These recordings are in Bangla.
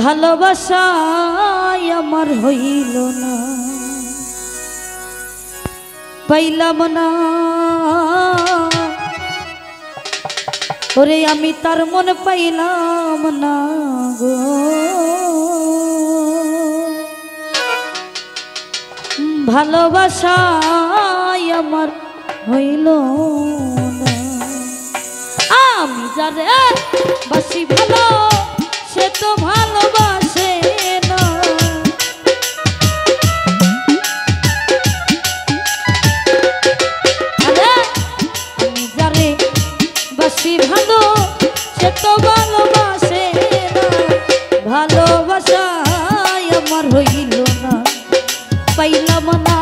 ভালোবাসায় আমার হইল না, পাইলাম না ওরে আমি তার মন পাইলাম না গো। ভালোবাসায় আমার হইল না, আমি যারে বাসি ভালো সে তো ভালোবাসে না। আমি যারে বাসি ভালো সে তো ভালোবাসে না। ভালোবাসায় আমার হইল না, পাইলাম না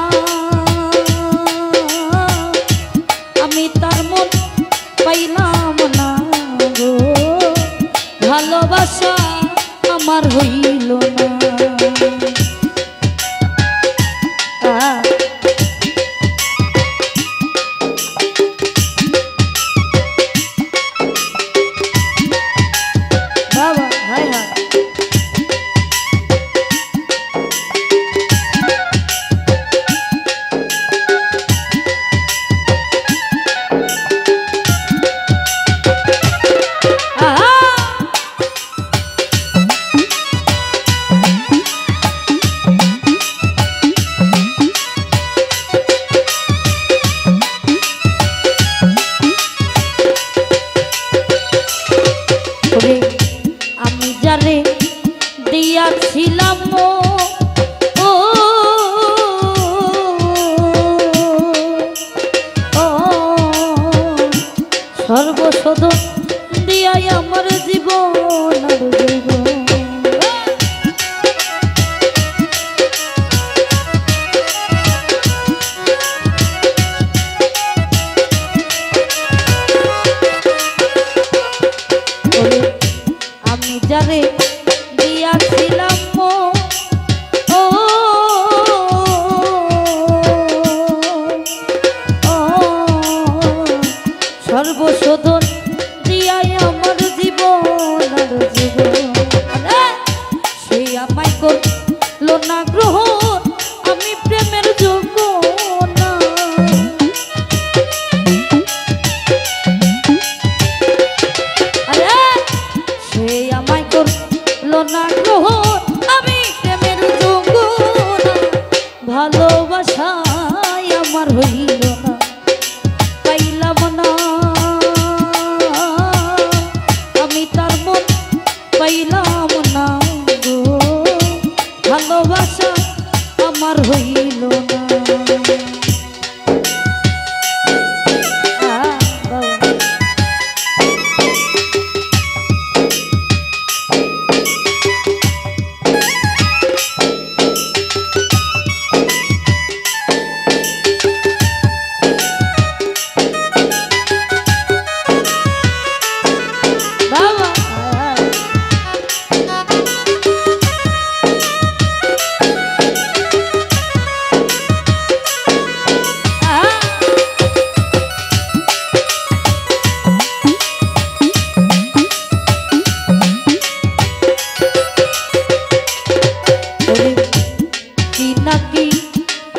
আমি তার মন পাইলাম না গো। ভালোবাসা আমার হইল না। বাবা হায় হায় আমি যারে দিয়াছিলাম ও সর্বসদ দিয়াই আমার জীবন আর জীবন। আমি যারে দিয়াছিলাম ও সর্বশোধন দিয়াই আমার জীবন আর জীবন। সেই আমায় করল না গ্রহণ, আমি প্রেমের যোগ্য না। সেই আমায় করল না গ্রহণ, আমি প্রেমের যোগ্য না। ভালোবাসায় আমার হইল না, পাইলাম না আমি তার মন পাইলাম না গো। ভালোবাসা আমার হইল না।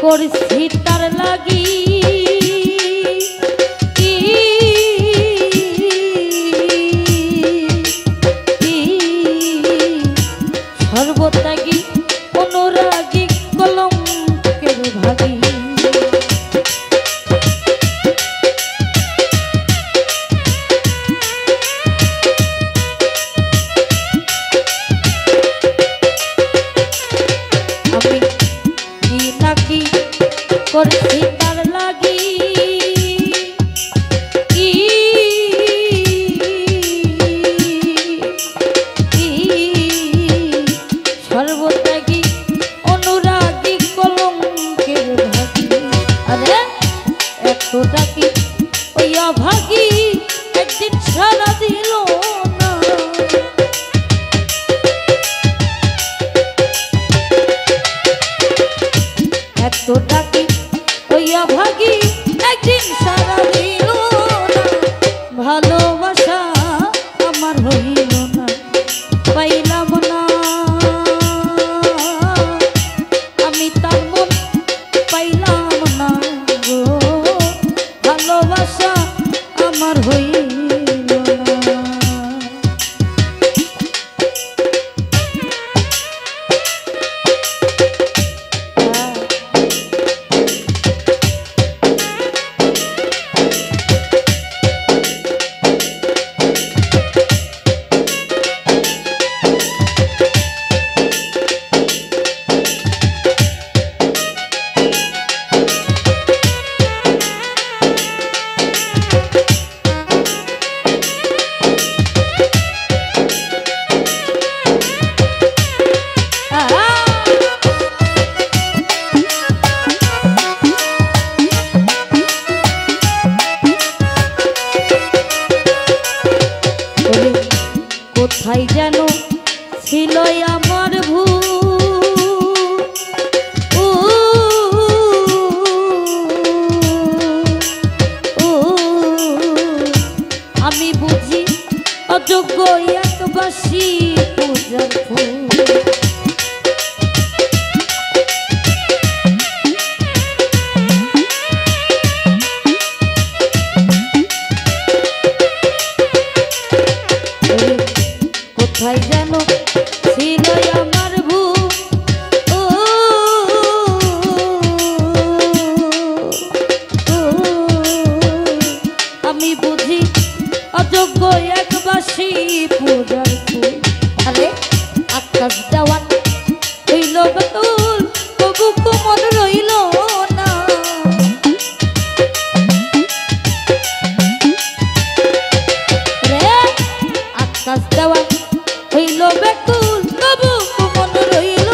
করছি তার লাগি সর্বত্যাগী অনুরাগী কলঙ্কের ভাগী। আমি কি নাকি করছি তার লাগি সর্বত্যাগী অনুরাগী কলঙ্কের ভাগী। আরে এতটা কি ওই অভাগী একদিন সারা দিল না। এতটা কি ওই আমার ভুল আমি বুঝি অযোগ্য একবাসী পূজার ফুল কোথায় যেন ছিল আমার ভুল আমি বুঝি অযোগ্য একবাসী পূজার ফুল আরে আকাশ দেওয়ান হইল বাতুল তবু কোমল রইল না রে আকাশ দেওয়ান হইল ব্যাকুল তবু কোমল রইল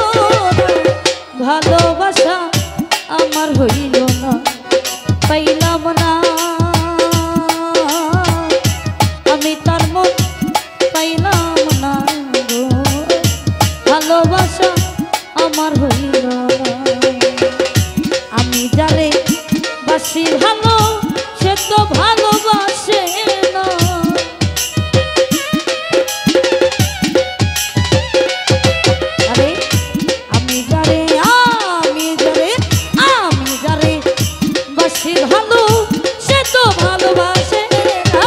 না ভালোবাসা আমার হইল না পাইলাম না আমি তার মন পাইলাম না গো ভালোবাসা আমার হইল না আমি যারে বাসি ভালো সে তো ভালোবাসে না আরে আমি যারে বাসি ভালো সে তো ভালোবাসে না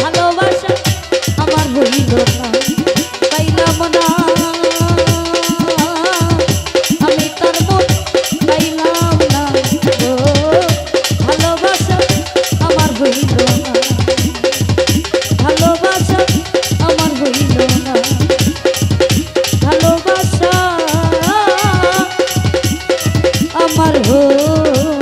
ভালোবাসা আমার হইল না পাইলাম না আমি তার মন পাইলাম না ও ভালোবাসা আমার হইল না ভালোবাসা আমার হইল না ভালোবাসা আমার হইল